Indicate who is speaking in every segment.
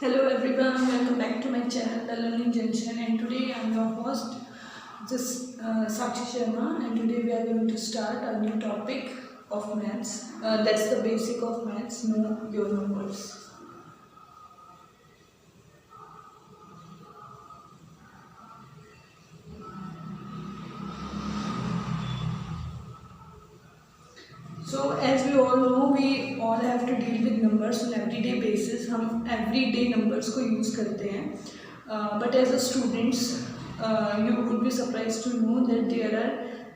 Speaker 1: Hello everyone, welcome back to my channel The Learning Junction, and today I am your host Sakshi Sharma, and today we are going to start a new topic of maths. That's the basic of maths, know your numbers. So as we all know, we all have to deal with numbers on everyday basis. हम everyday numbers को use करते हैं. But as a students, you would be surprised to know that there are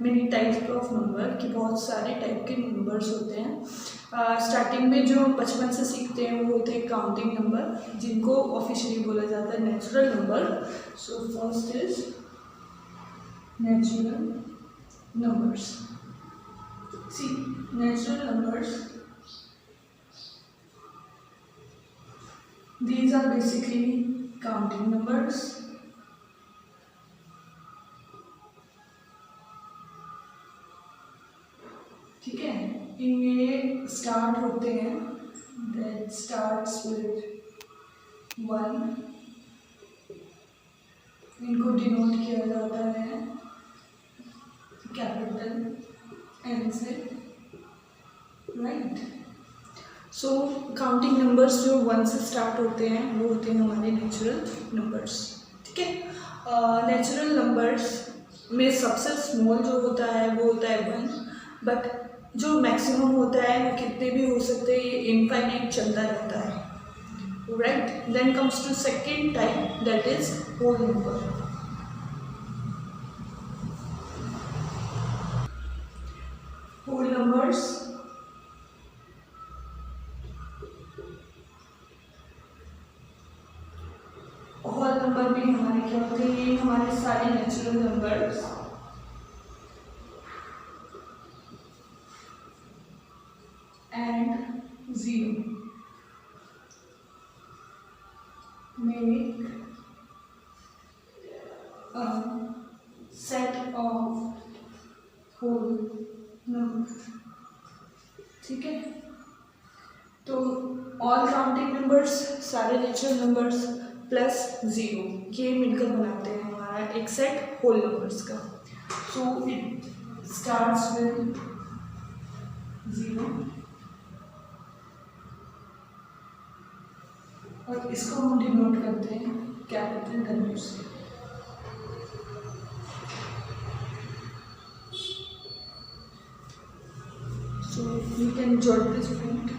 Speaker 1: many types of number कि बहुत सारे type के numbers होते हैं. स्टार्टिंग में जो बचपन से सीखते हैं वो होते हैं काउंटिंग नंबर, जिनको ऑफिशियली बोला जाता है natural number. So first is natural numbers. See, natural numbers, these are basically counting numbers. ठीक है, इनमें स्टार्ट होते हैं that starts with 1. इनको डिनोट किया जाता है कैपिटल एन से, राइट. सो काउंटिंग नंबर्स जो 1 से स्टार्ट होते हैं वो होते हैं हमारे नेचुरल नंबर्स. ठीक है, नेचुरल नंबर्स में सबसे स्मॉल जो होता है वो होता है 1, बट जो मैक्सिमम होता है वो कितने भी हो सकते हैं, ये इनफाइनाइट चलता रहता है, right. Then comes to second type, that is whole number. Whole numbers whole number भी हमारे क्या होते हैं, ये हमारे सारे natural numbers and zero make a set of whole number. ठीक है, तो ऑल काउंटिंग नंबर्स, सारे नेचुरल नंबर्स प्लस ज़ीरो, ये मिलकर बनाते हैं हमारा एक सेट होल नंबर्स का. सो इट स्टार्ट्स विद 0 और इसको हम डिनोट करते हैं कैपिटल W से. So you can jot this point.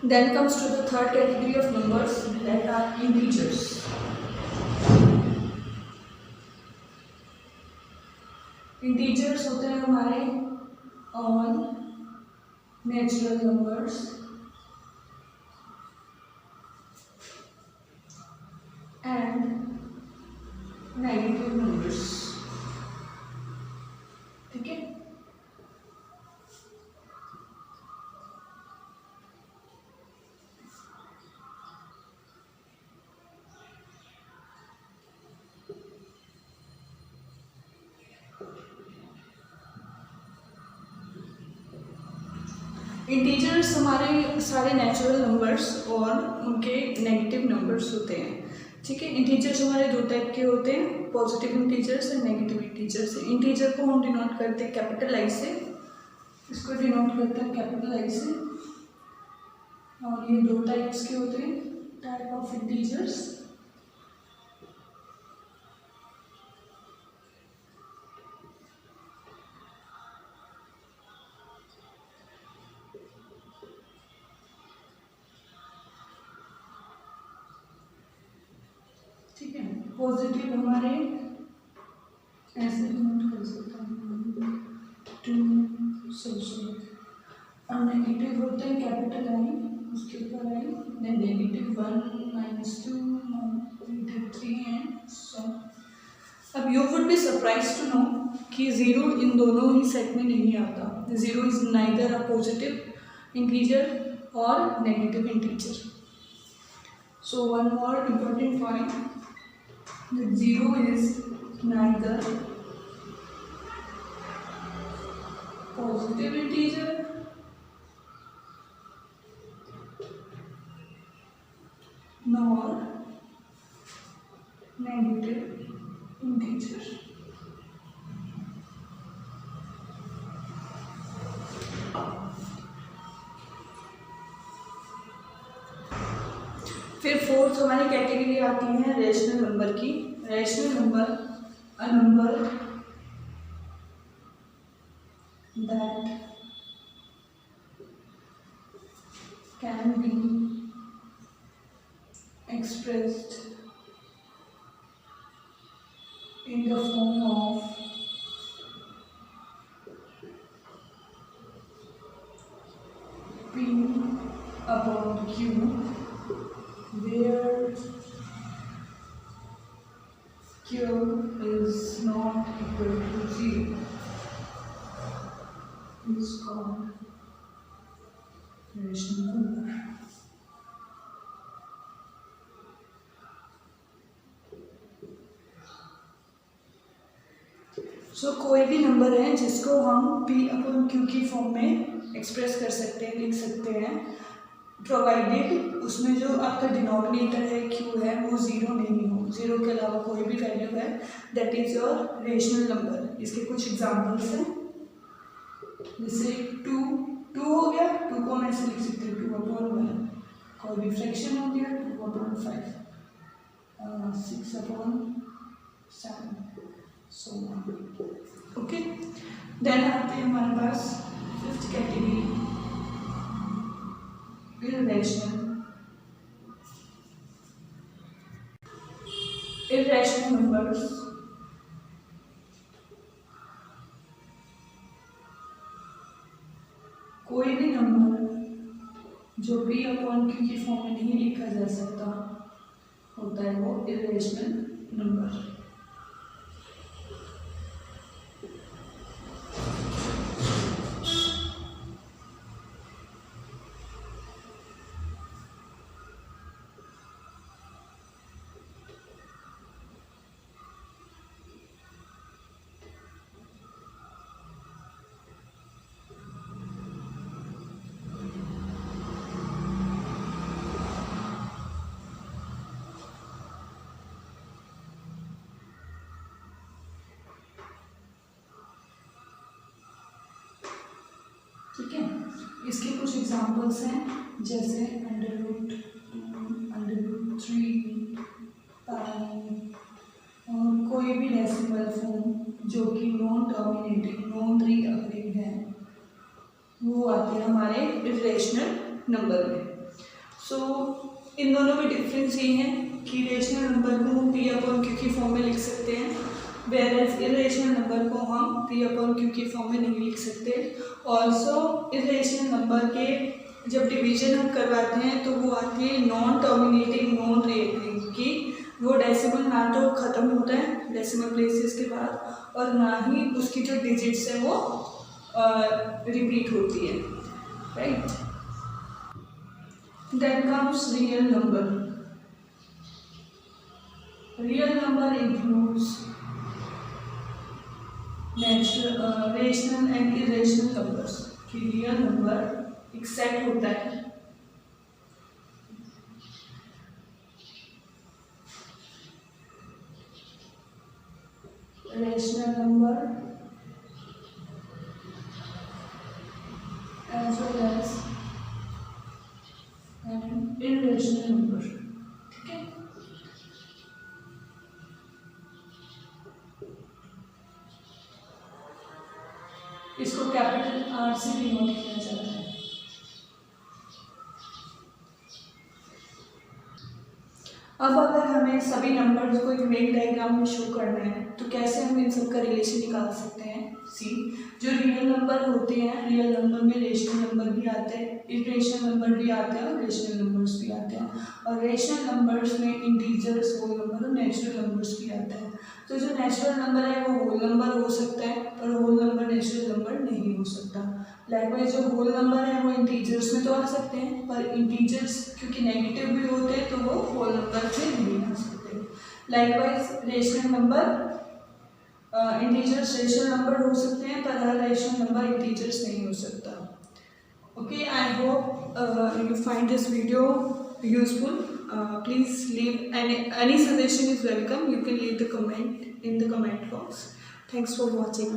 Speaker 1: Then comes to the third category of numbers, that are integers. Integers होते हैं हमारे all natural numbers and negative numbers. ठीक है, इंटीजर्स हमारे सारे नेचुरल नंबर्स और उनके नेगेटिव नंबर्स होते हैं. ठीक है, इंटीजर्स हमारे दो टाइप के होते हैं, पॉजिटिव इंटीजर्स और नेगेटिव इंटीजर्स. इंटीजर को हम डिनोट करते हैं कैपिटल आई से, इसको डिनोट करते हैं कैपिटल आई से. और ये दो टाइप्स के होते हैं, टाइप ऑफ इंटीजर्स. ठीक है, पॉजिटिव हमारे ऐसे नोट कर सकते हैं 2 सोशल, और नेगेटिव होते हैं कैपिटल आई, उसके ऊपर आई, देन नेगेटिव 1 -2 -3 एंड सो. अब you would be surprise to know कि ज़ीरो इन दोनों ही सेट में नहीं आता. Zero is neither a positive integer और negative integer. So one more important point, that 0 is neither positive integer nor negative integer। फिर फोर्थ हमारी कैटेगरी आती है रेशनल नंबर की। Rational number a number that can be expressed in the form of P upon Q, where Q is not equal to 0, is called rational number। कोई भी number है जिसको हम P अपॉन Q की form में express कर सकते हैं, लिख सकते हैं, प्रोवाइडेड उसमें जो आपका डिनोमिनेटर है Q है वो ज़ीरो नहीं हो, ज़ीरो के अलावा कोई भी वैल्यू है, that is your rational number. इसके कुछ एग्जांपल्स हैं, जैसे टू हो गया, टू को हम ऐसे लिख सकते हैं 2/1, कोई भी फ्रैक्शन हो गया 2/5, 6/7, so on। ओके, देन आते हैं हमारे पास फिफ्थ कैटेगरी, इर्रेशनल नंबर्स। कोई भी नंबर जो P अपॉन Q की फॉर्म में नहीं लिखा जा सकता होता है वो इर्रेशनल नंबर। ठीक है, इसके कुछ एग्जांपल्स हैं, जैसे √2, √3, और कोई भी डेसिमल फॉर्म जो कि नॉन टर्मिनेटिंग, नॉन रीअकरिंग है, वो आते हैं हमारे इर्रेशनल नंबर में। सो इन दोनों में डिफरेंस ये है कि रेशनल नंबर को हम P अपॉन Q की फॉर्म में लिख सकते हैं, वेयरएज इर्रेशनल नंबर को हम P अपॉन Q की फॉर्म में नहीं लिख सकते। ऑल्सो इर्रेशनल नंबर के जब डिवीजन हम करवाते हैं तो वो आती है नॉन टर्मिनेटिंग, नॉन रीअकरिंग की, वो डेसिमल ना तो ख़त्म होता है डेसिमल प्लेसेस के बाद, और ना ही उसकी जो डिजिट्स है वो रिपीट होती है, right. Then comes real number. Real number includes rational and irrational numbers. कि रियल नंबर एक सेट होता है rational number as well as an irrational number. ठीक है, इसको कैपिटल R से डिनोट किया जाता है। अब अगर हमें सभी नंबर्स को एक वेन डायग्राम में शो करना है तो कैसे हम इन सब का रिलेशन निकाल सकते हैं। सी, जो रियल नंबर होते हैं, रियल नंबर में रेशनल नंबर भी आते हैं, इर्रेशनल नंबर भी आते हैं और रेशनल नंबर्स भी आते हैं, और रेशनल नंबर्स में इंटीजर्स, होल नंबर और नेचुरल नंबर्स भी आते हैं। तो जो नेचुरल नंबर है वो होल नंबर हो सकता है, पर होल नंबर नेचुरल नंबर नहीं हो सकता। लाइकवाइज जो होल नंबर है वो इंटीजर्स में तो आ सकते हैं, पर इंटीजर्स क्योंकि नेगेटिव भी होते हैं तो वो होल नंबर से नहीं आ सकते। Likewise rational number integers rational number हो सकते हैं पर हर रेशनल नंबर इंटीजर्स नहीं हो सकता. Okay, I hope you find this video useful. Please leave any suggestion is welcome. You can leave the comment in the comment box. Thanks for watching.